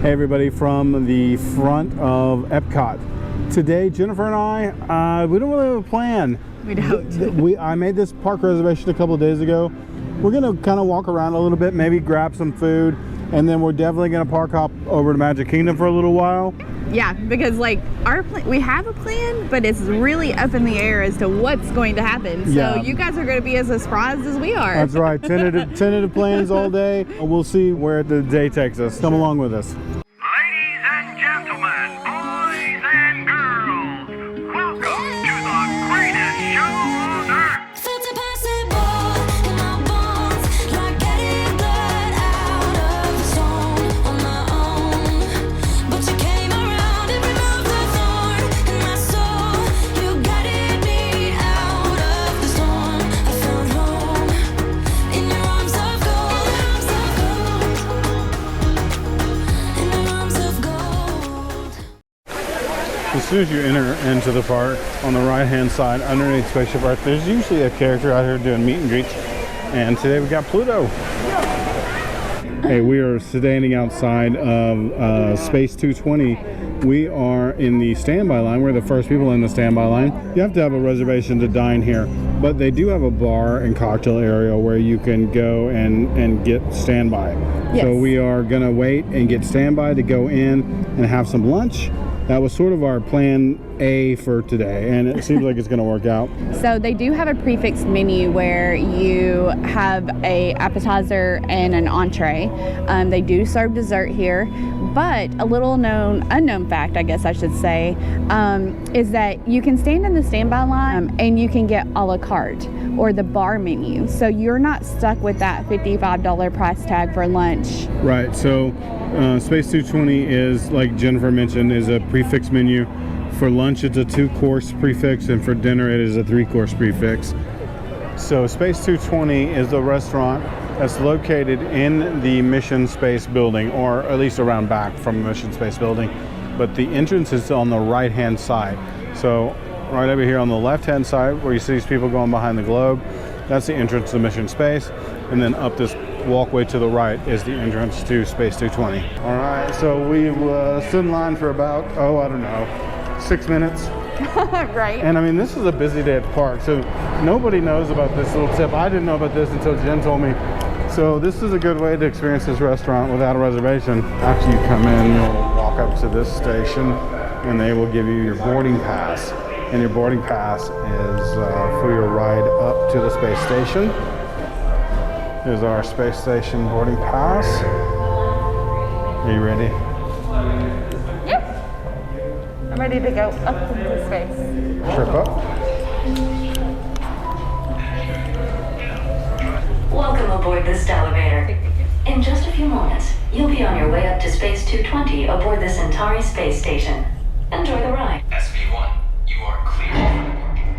Hey everybody from the front of EPCOT. Today, Jennifer and I, we don't really have a plan. We don't. I made this park reservation a couple of days ago. We're gonna kind of walk around a little bit, maybe grab some food, and then we're definitely gonna park hop over to Magic Kingdom for a little while. Yeah, because like we have a plan, but it's really up in the air as to what's going to happen. So Yeah. you guys are going to be as surprised as we are. That's right, tentative plans all day. We'll see where the day takes us. Come along with us. Ladies and gentlemen, boys and girls, welcome to the greatest show on earth. Felt impossible in my bones, like getting blood out of the stone on my own. But you came around and removed the thorn in my soul. You guided me out of the storm. I found home in your arms of gold, in your arms of gold. As soon as you enter into the park, on the right-hand side, underneath Spaceship Earth, there's usually a character out here doing meet and greets. And today we got Pluto. Hey, we are standing outside of Space 220. We are in the standby line. We're the first people in the standby line. You have to have a reservation to dine here, but they do have a bar and cocktail area where you can go and get standby. Yes. So we are gonna wait and get standby to go in and have some lunch. That was sort of our plan A for today, and it seems like it's going to work out. So they do have a prefix menu where you have a appetizer and an entree. They do serve dessert here, but a little unknown fact, I guess I should say, is that you can stand in the standby line and you can get a la carte or the bar menu. So you're not stuck with that $55 price tag for lunch. Right, so Space 220 is, like Jennifer mentioned, is a prefix menu. For lunch, it's a 2-course prefix, and for dinner, it is a 3-course prefix. So Space 220 is the restaurant that's located in the Mission Space building, or at least around back from the Mission Space building. But the entrance is on the right-hand side. So right over here on the left-hand side, where you see these people going behind the globe, that's the entrance to Mission Space. And then up this walkway to the right is the entrance to Space 220. All right, so we've stood in line for about, I don't know, 6 minutes. Right. And I mean, this is a busy day at the park, so nobody knows about this little tip. I didn't know about this until Jen told me. So this is a good way to experience this restaurant without a reservation. After you come in, you'll walk up to this station and they will give you your boarding pass. And your boarding pass is for your ride up to the space station. Here's our space station boarding pass. Are you ready? Yep. I'm ready to go up into space. Trip up. Welcome aboard this elevator. In just a few moments, you'll be on your way up to Space 220 aboard the Centauri space station. Enjoy the ride. SV1, you are clear for departure.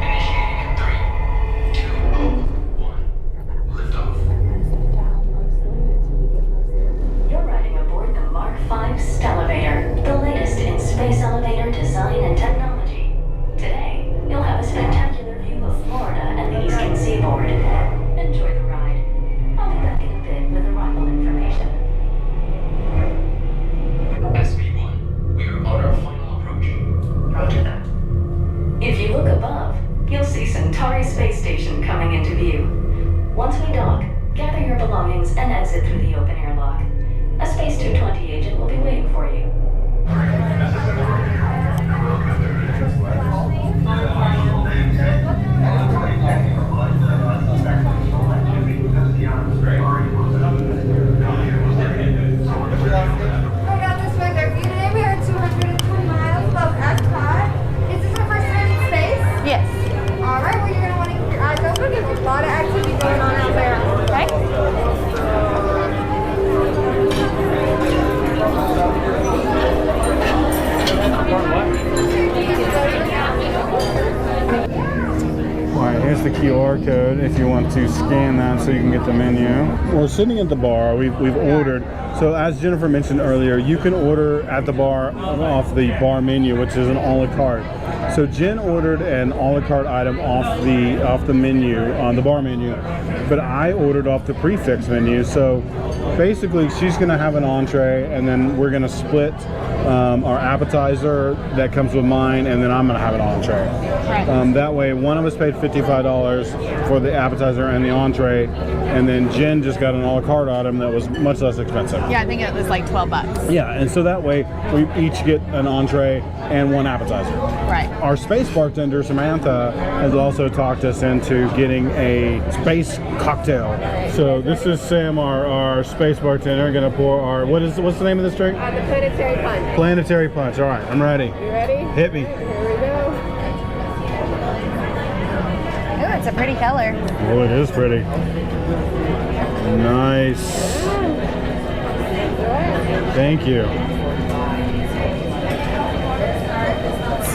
Initiating in 3, 2, 1. Liftoff. You're riding aboard the Mark V Stellarator, the latest in space elevator design and technology. Today, you'll have a spectacular view of Florida and the Eastern Seaboard. Enjoy the ride. I'll be back in a bit with arrival information. SV1, we are on our final approach. Roger that. If you look above, you'll see Centauri space station coming into view. Once we dock, gather your belongings and exit through the open air lock. A Space 220 agent will be waiting for you. I got this weather view today. We are 220 miles above EPCOT. Is this our first time in space? Yes. All right, well, you're going to want to keep your eyes open. There's a lot of activity going on out there. Okay? All right, here's the QR code if you want to scan that so you can get the menu. We're sitting at the bar. We've ordered. So as Jennifer mentioned earlier, you can order at the bar off the bar menu, which is an a la carte. So So Jen ordered an a la carte item off the menu, on the bar menu, but I ordered off the prefix menu. So basically she's gonna have an entree, and then we're gonna split our appetizer that comes with mine, and then I'm gonna have an entree. Right. That way one of us paid $55 for the appetizer and the entree, and then Jen just got an a la carte item that was much less expensive. Yeah, I think it was like $12. Yeah, and so that way we each get an entree and one appetizer. Right. Our space bartender, Samantha, has also talked us into getting a space cocktail. So this is Sam, our space bartender, gonna pour our, what's the name of this drink? The Planetary Punch. Planetary Punch. All right, I'm ready. You ready? Hit me. Here we go. Ooh, it's a pretty color. Oh, it is pretty. Nice. Thank you.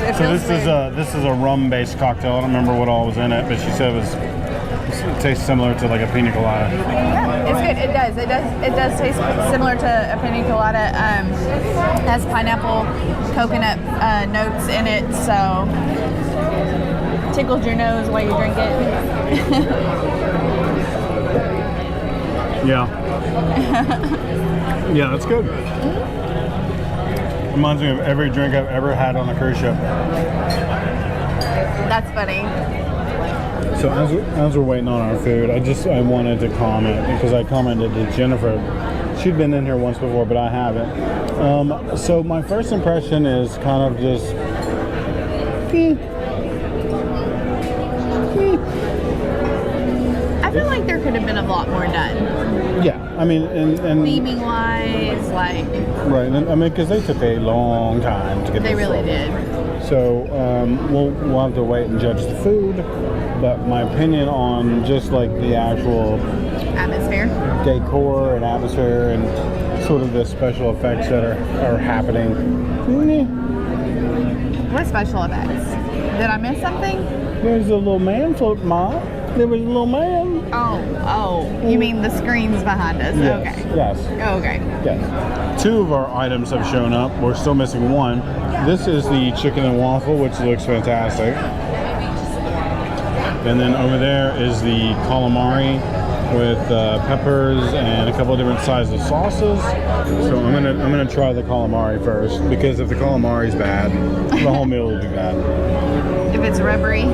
It So feels this is a rum-based cocktail. I don't remember what all was in it, but she said it tastes similar to like a pina colada. Yeah, it's good. It does taste similar to a pina colada. Has pineapple, coconut notes in it, so tickles your nose while you drink it. Yeah. Yeah, that's good. Reminds me of every drink I've ever had on a cruise ship. That's funny. So as we're waiting on our food, I wanted to comment, because I commented to Jennifer. She'd been in here once before, but I haven't. So my first impression is kind of just I feel like there could have been a lot more done. yeah. I mean, and Theming wise, like right. And, I mean, because they took a long time to get. they this really sorted. did. So we'll have to wait and judge the food. But my opinion on just like the actual Atmosphere. decor and atmosphere and sort of the special effects that are happening. What special effects? Did I miss something? There's a little man floating by. There was a little man. Oh, you mean the screens behind us? Yes. Okay. Yes. Okay. Yes. 2 of our items have shown up. We're still missing 1. This is the chicken and waffle, which looks fantastic. And then over there is the calamari with peppers and a couple of different sizes of sauces. So I'm gonna try the calamari first, because if the calamari's bad, the whole meal will be bad. If it's rubbery.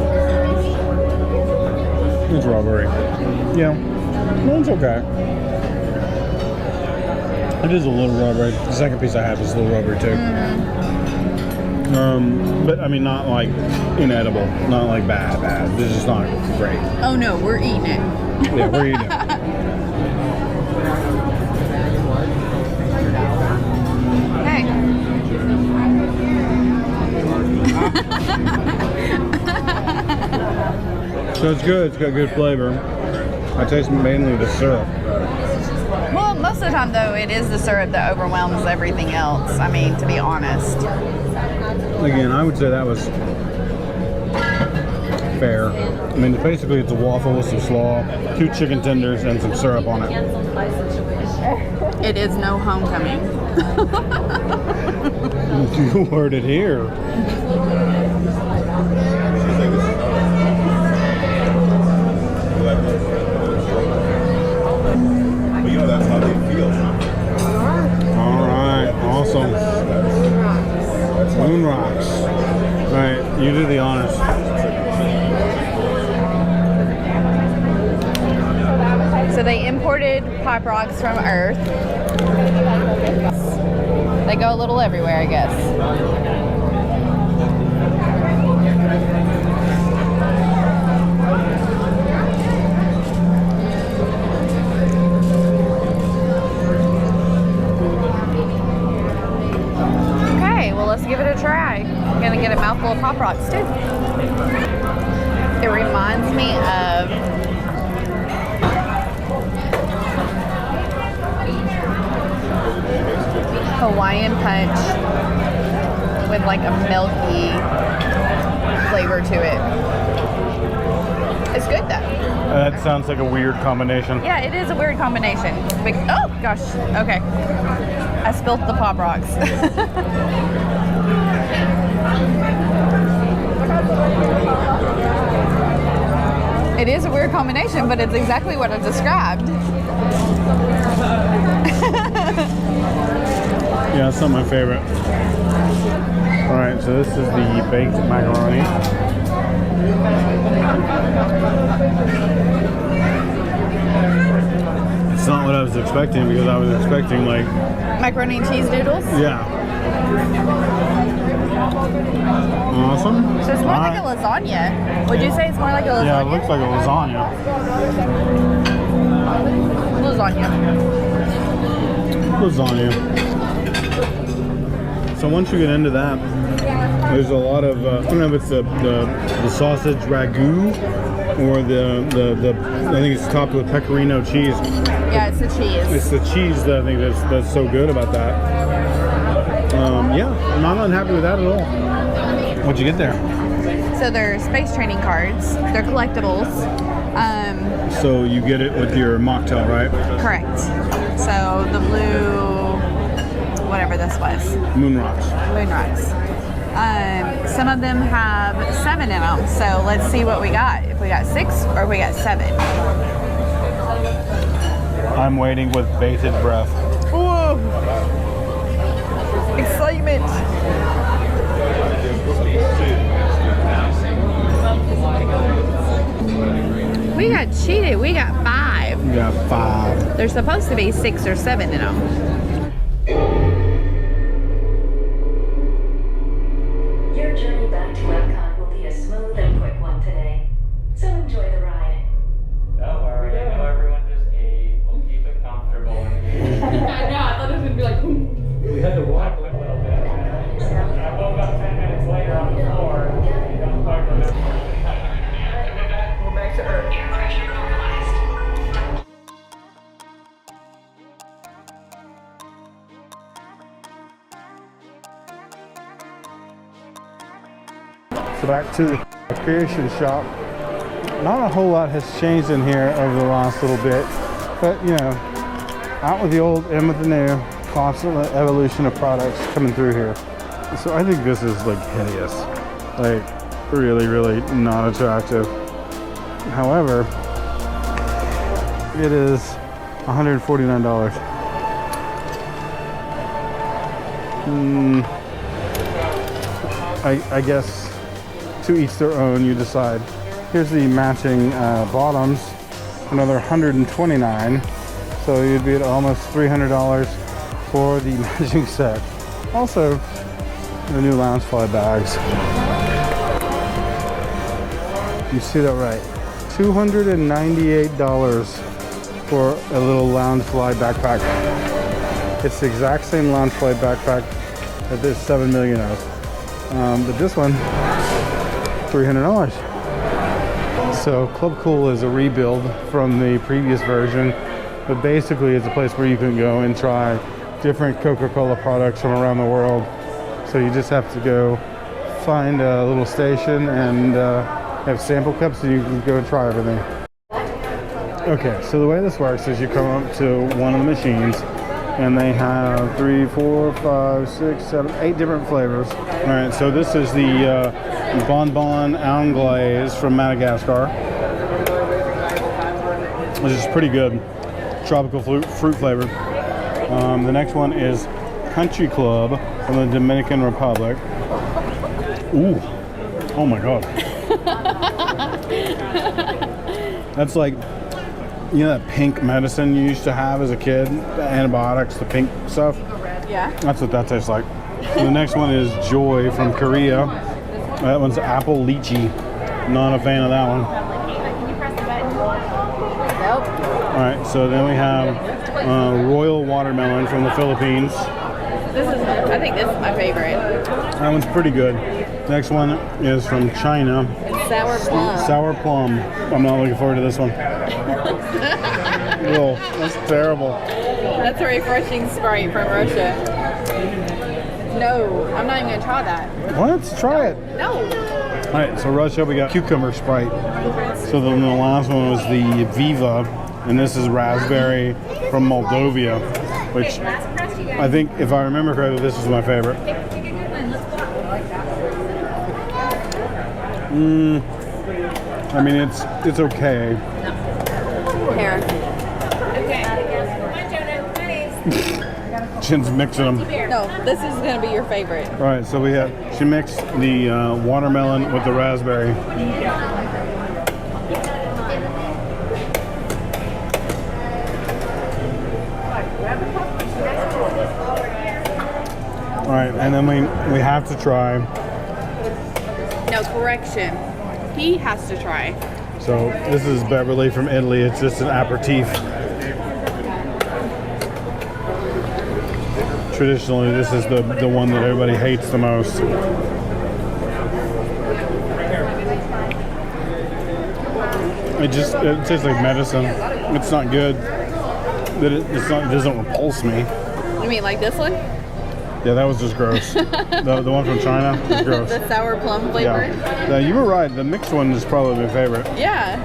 It's rubbery. Yeah, no, it's okay. It is a little rubbery. The second piece I had was a little rubbery too. But I mean, not like inedible, not like bad. This is not great. Oh no, we're eating it. Yeah, we're eating it. So it's good. It's got good flavor. I taste mainly the syrup. Well, most of the time though, it is the syrup that overwhelms everything else. I mean, to be honest. Again, I would say that was fair. I mean, basically it's a waffle with some slaw, 2 chicken tenders, and some syrup on it. It is no homecoming. You heard it here. But you know that's how they feel. All right, awesome. Moon rocks. All right, you do the honors. So they imported pipe rocks from Earth. They go a little everywhere, I guess. Let's give it a try. I'm gonna get a mouthful of Pop Rocks too. It reminds me of Hawaiian Punch with like a milky flavor to it. It's good though. That sounds like a weird combination. Yeah, it is a weird combination. Oh gosh, okay. I spilt the Pop Rocks. It is a weird combination, but it's exactly what I described. Yeah, it's not my favorite. All right, so this is the baked macaroni. It's not what I was expecting because I was expecting like, Macaroni and cheese noodles. yeah. Awesome. So it's more like a lasagna. Would you say it's more like a lasagna? Yeah, it looks like a lasagna. Lasagna. So once you get into that, there's a lot of I don't know if it's the sausage ragu or the I think it's topped with pecorino cheese. Yeah, it's the cheese. It's the cheese that I think that's so good about that. Yeah, I'm not unhappy with that at all. What'd you get there? So they're space training cards. They're collectibles. So you get it with your mocktail, right? Correct. So the blue, whatever this was, Moon rocks. moon rocks. Some of them have 7 in them. So let's see what we got. If we got 6 or if we got 7. I'm waiting with bated breath. Whoa! Excitement. We got cheated. We got 5. We got 5. There's supposed to be 6 or 7 in them. Your journey back to EPCOT will be a smooth and quick one today. So enjoy the ride. Don't worry, I know everyone just ate. We'll keep it comfortable. I know, I thought it was gonna be like, We had to walk a little bit. I woke up 10 minutes later on the floor. we're back to Earth. Air pressure normalized. So back to the creation shop. Not a whole lot has changed in here over the last little bit, but you know, out with the old, in with the new, constant evolution of products coming through here. So I think this is like hideous, like really, really not attractive. However, it is $149. I guess to each their own, you decide. Here's the matching bottoms, another $129. So you'd be at almost $300 for the matching set. Also, the new Loungefly bags. You see that right. $298 for a little Loungefly backpack. It's the exact same Loungefly backpack that there's 7 million of. But this one, $300. So Club Cool is a rebuild from the previous version, but basically it's a place where you can go and try different Coca-Cola products from around the world. So you just have to go find a little station and have sample cups and you can go try everything. Okay, so the way this works is you come up to one of the machines and they have 3, 4, 5, 6, 7, 8 different flavors. All right, so this is the Bonbon Anglaise from Madagascar, which is pretty good. Tropical fruit flavor. The next one is Country Club from the Dominican Republic. Ooh, oh my God. That's like, you know that pink medicine you used to have as a kid? The antibiotics, the pink stuff? Yeah. That's what that tastes like. The next one is Joy from Korea. That one's apple lychee. Not a fan of that one. Can you press the button? Nope. All right, so then we have Royal Watermelon from the Philippines. I think this is my favorite. That one's pretty good. Next one is from China. It's sour plum. Sour plum. I'm not looking forward to this one. Ew, that's terrible. That's a refreshing Sprite from Russia. No, I'm not even gonna try that. What? Try it. No. All right, so Russia, we got cucumber Sprite. So then the last one was the Viva, and this is raspberry from Moldova, which I think, if I remember correctly, this is my favorite. I mean, it's okay. Here. Jen's mixing them. No, this is gonna be your favorite. All right, so she mixed the watermelon with the raspberry. All right, and then we have to try. No, correction. He has to try. So this is Beverly from Italy. It's just an aperitif. Traditionally, this is the one that everybody hates the most. It tastes like medicine. It's not good. It doesn't repulse me. You mean like this one? Yeah, that was just gross. the one from China was gross. The sour plum flavor? Yeah, you were right. The mixed one is probably my favorite. Yeah.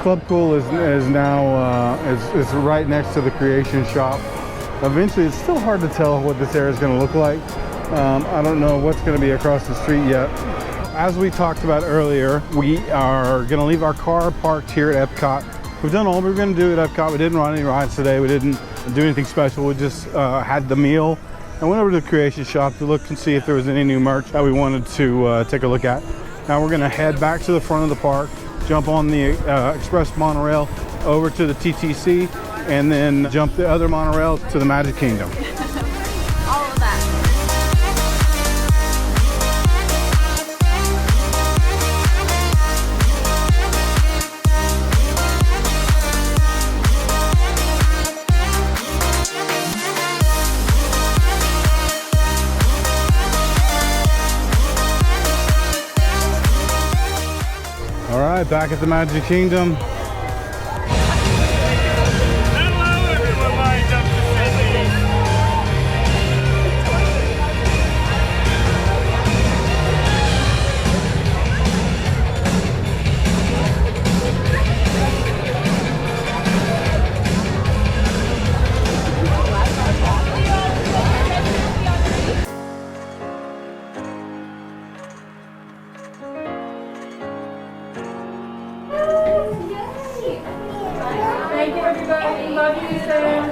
Club Cool is now is right next to the Creation Shop. Eventually, it's still hard to tell what this area is going to look like. I don't know what's going to be across the street yet. As we talked about earlier, we are going to leave our car parked here at EPCOT. We've done all we were going to do at EPCOT. We didn't run any rides today. We didn't do anything special. We just had the meal and went over to the Creation Shop to look and see if there was any new merch that we wanted to take a look at. Now we're going to head back to the front of the park, jump on the express monorail over to the TTC, and then jump the other monorail to the Magic Kingdom. All of that. All right, back at the Magic Kingdom. Thank you, everybody. Love you, Sam.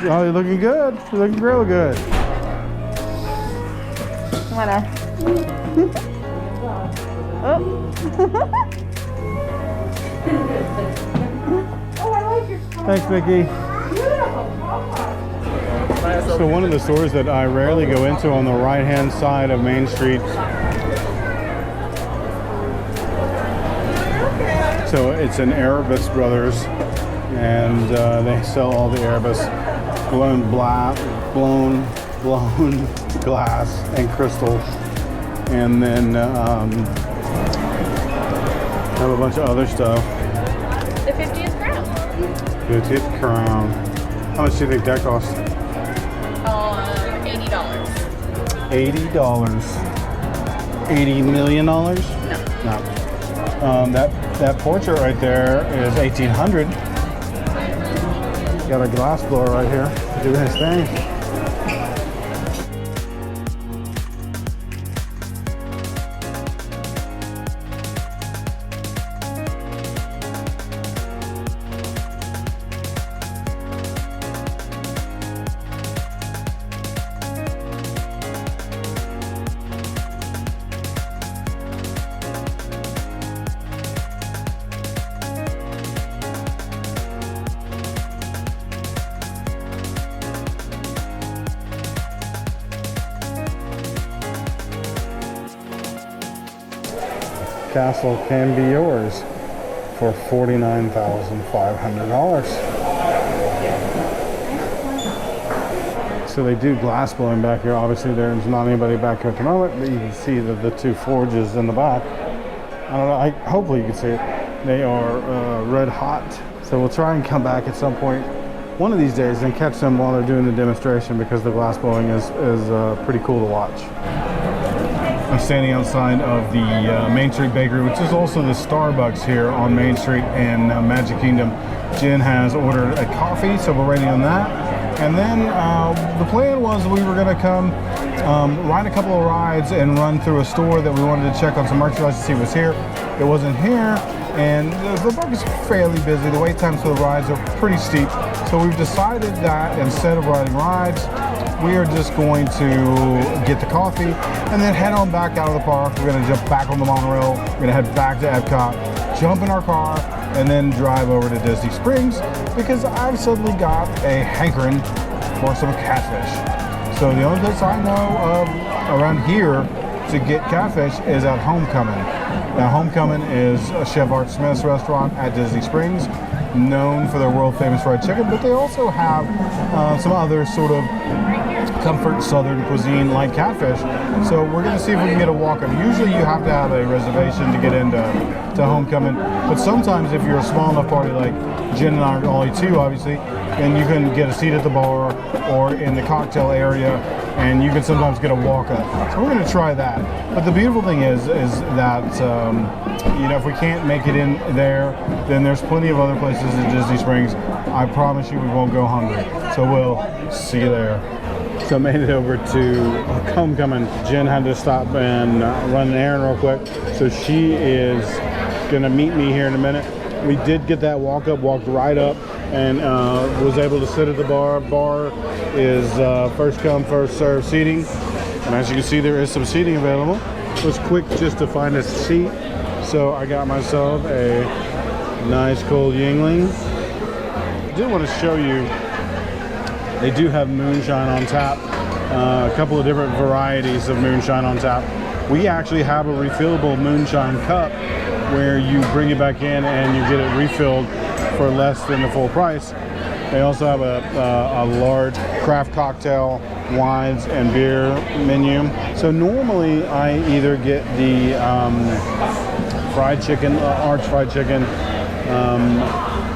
Oh, you're looking good. You're looking real good. Wanna? Oh. Thanks, Mickey. So one of the stores that I rarely go into on the right-hand side of Main Street. So it's an Erebus Brothers, and they sell all the Erebus blown glass and crystal, and then have a bunch of other stuff. The 50th crown. 50th crown. How much do you think that costs? $80. $80. $80 million? No. That portrait right there is $1,800. Got a glass blower right here doing his thing. Castle can be yours for $49,500. So they do glass blowing back here. Obviously there's not anybody back here at the moment, but you can see the two forges in the back. I don't know, hopefully you can see it. They are red hot. So we'll try and come back at some point one of these days and catch them while they're doing the demonstration, because the glass blowing is pretty cool to watch. I'm standing outside of the Main Street Bakery, which is also the Starbucks here on Main Street in Magic Kingdom. Jen has ordered a coffee, so we're waiting on that. And then the plan was we were going to come ride a couple of rides and run through a store that we wanted to check on some merchandise to see what's here. It wasn't here, and the park is fairly busy. The wait times for the rides are pretty steep, so we've decided that instead of riding rides, we are just going to get the coffee and then head on back out of the park. We're going to jump back on the monorail. We're going to head back to EPCOT, jump in our car, and then drive over to Disney Springs because I've suddenly got a hankering for some catfish. So the only place I know of around here to get catfish is at Homecomin. Now Homecomin is Chef Art Smith's restaurant at Disney Springs, known for their world famous fried chicken, but they also have some other sort of comfort southern cuisine like catfish. So we're going to see if we can get a walk-up. Usually you have to have a reservation to get into Homecomin, but sometimes if you're a small enough party like Jen and I are only two obviously, and you can get a seat at the bar or in the cocktail area, and you can sometimes get a walk-up. So we're going to try that. But the beautiful thing is that you know, if we can't make it in there, then there's plenty of other places in Disney Springs. I promise you we won't go hungry. So we'll see you there. So I made it over to Homecomin. Jen had to stop and run an errand real quick. So she is gonna meet me here in a minute. We did get that walk-up, walked right up, and was able to sit at the bar. Bar is first come, first serve seating. And as you can see, there is some seating available. It was quick just to find a seat. So I got myself a nice cold Yingling. I did want to show you, they do have moonshine on tap. A couple of different varieties of moonshine on tap. We actually have a refillable moonshine cup where you bring it back in and you get it refilled for less than the full price. They also have a large craft cocktail, wines, and beer menu. So normally I either get the fried chicken, Arch fried chicken,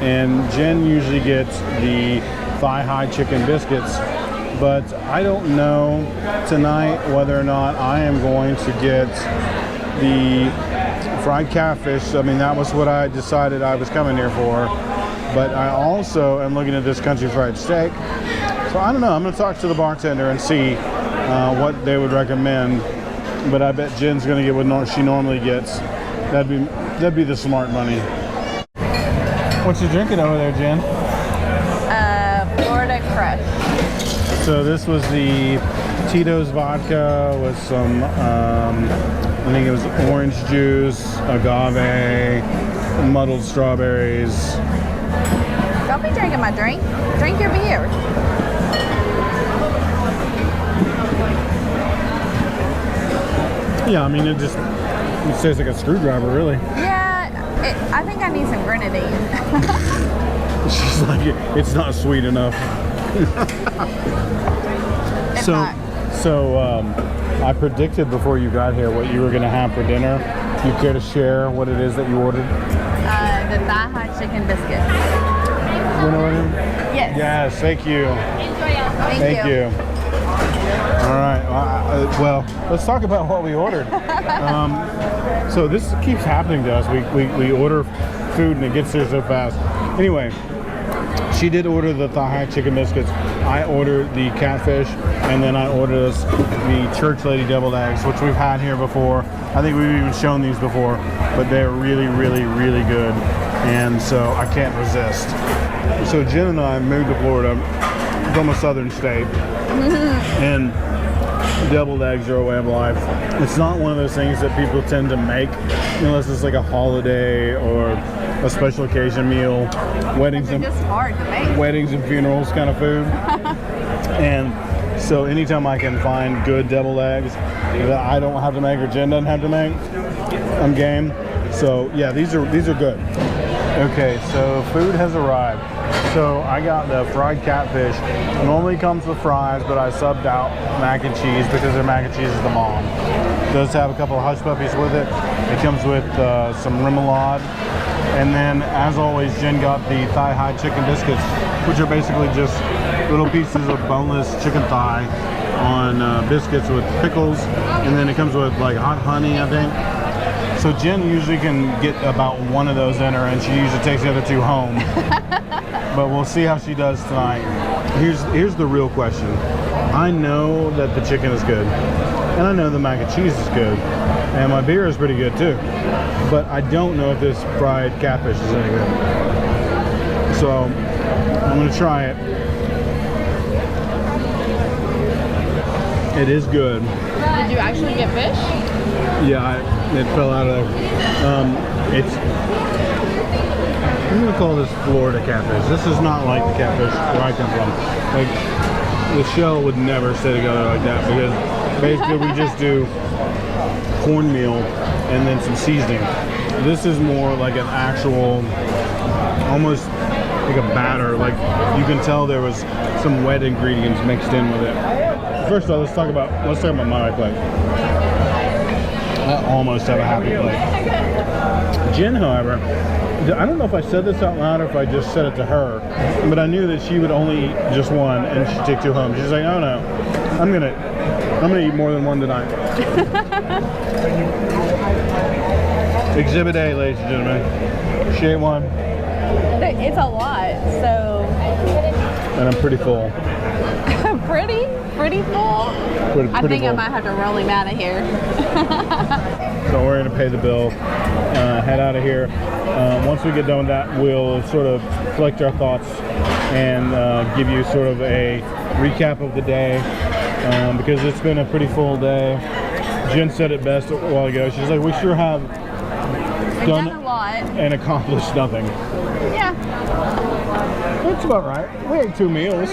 and Jen usually gets the thigh-high chicken biscuits. But I don't know tonight whether or not I am going to get the fried catfish. I mean, that was what I decided I was coming here for. But I also am looking at this country fried steak. So I don't know. I'm going to talk to the bartender and see what they would recommend. But I bet Jen's going to get what she normally gets. That'd be the smart money. What you drinking over there, Jen? Florida Crush. So this was the Tito's vodka with some, I think it was orange juice, agave, muddled strawberries. Don't be drinking my drink. Drink your beer. Yeah, I mean, it tastes like a screwdriver, really. Yeah, I think I need some grenadine. She's like, it's not sweet enough. So I predicted before you got here what you were going to have for dinner. Do you care to share what it is that you ordered? The thigh-high chicken biscuits. You know what I mean? Yes. Yes, thank you. Thank you. All right. Well, let's talk about what we ordered. So this keeps happening to us. We order food and it gets here so fast. Anyway, she did order the thigh-high chicken biscuits. I ordered the catfish, and then I ordered us the Church Lady deviled eggs, which we've had here before. I think we've even shown these before, but they're really, really, really good. And so I can't resist. So Jen and I moved to Florida from a southern state, and deviled eggs are a way of life. It's not one of those things that people tend to make unless it's like a holiday or a special occasion meal, weddings and just hard to make. Weddings and funerals kind of food. And so anytime I can find good deviled eggs that I don't have to make or Jen doesn't have to make, I'm game. So yeah, these are good. Okay, so food has arrived. So I got the fried catfish. It normally comes with fries, but I subbed out mac and cheese because their mac and cheese is the bomb. It does have a couple of hush puppies with it. It comes with some remoulade. And then, as always, Jen got the thigh-high chicken biscuits, which are basically just little pieces of boneless chicken thigh on biscuits with pickles. And then it comes with like hot honey, I think. So Jen usually can get about one of those in her, and she usually takes the other two home. But we'll see how she does tonight. Here's the real question. I know that the chicken is good, and I know the mac and cheese is good, and my beer is pretty good too. But I don't know if this fried catfish is any good. So I'm gonna try it. It is good. Did you actually get fish? Yeah, it fell out of there. I'm gonna call this Florida catfish. This is not like the catfish where I come from. Like, the shell would never stay together like that because basically we just do cornmeal and then some seasoning. This is more like an actual, almost like a batter. Like, you can tell there was some wet ingredients mixed in with it. First of all, let's talk about my plate. I almost have a happy plate. Jen, however, I don't know if I said this out loud or if I just said it to her, but I knew that she would only eat just one and she'd take two home. She's like, oh no, I'm gonna eat more than one tonight. Exhibit A, ladies and gentlemen. She ate one. It's a lot, so. And I'm pretty full. pretty full? I think full. I might have to roll him out of here. So we're gonna pay the bill, head out of here. Once we get done with that, we'll sort of collect our thoughts and give you sort of a recap of the day, because it's been a pretty full day. Jen said it best a while ago. She's like, we sure have done a lot and accomplished nothing. Yeah. That's about right. We ate 2 meals.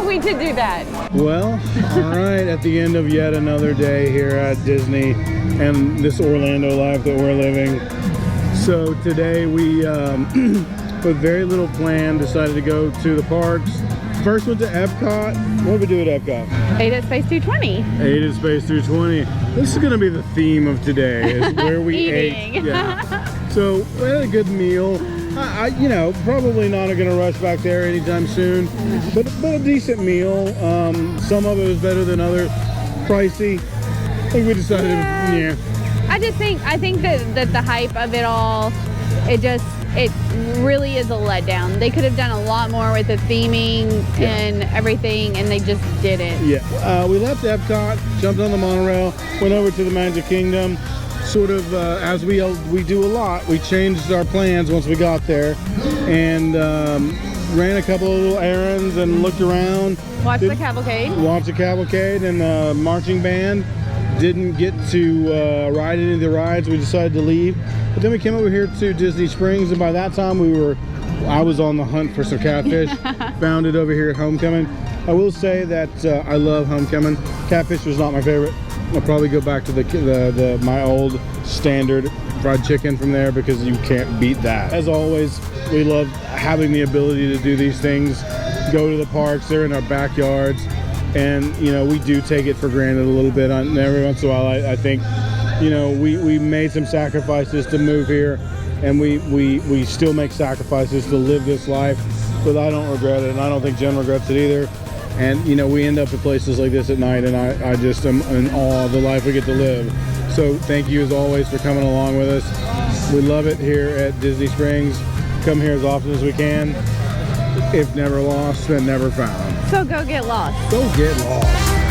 We did do that. Well, all right, at the end of yet another day here at Disney and this Orlando life that we're living. So today we, with very little plan, decided to go to the parks. First went to EPCOT. What did we do at EPCOT? Ate at Space 220. Ate at Space 220. This is going to be the theme of today, is where we ate. Yeah. So we had a good meal. You know, probably not going to rush back there anytime soon, but a decent meal. Some of it was better than others. Pricey. I think we decided, yeah. I think that the hype of it all, it really is a letdown. They could have done a lot more with the theming and everything, and they just didn't. Yeah, we left Epcot, jumped on the monorail, went over to the Magic Kingdom. Sort of, as we do a lot, we changed our plans once we got there, and ran a couple of little errands and looked around. Watched the cavalcade and the marching band. Didn't get to ride any of the rides. We decided to leave, but then we came over here to Disney Springs, and by that time I was on the hunt for some catfish. Found it over here at Homecomin. I will say that I love Homecomin. Catfish was not my favorite. I'll probably go back to my old standard fried chicken from there, because you can't beat that. As always, we love having the ability to do these things, go to the parks. They're in our backyards, and you know, we do take it for granted a little bit. Every once in a while, I think, you know, we made some sacrifices to move here, and we still make sacrifices to live this life, but I don't regret it, and I don't think Jen regrets it either. And you know, we end up at places like this at night, and I just am in awe of the life we get to live. So thank you as always for coming along with us. We love it here at Disney Springs. Come here as often as we can. If never lost, then never found. So go get lost. Go get lost.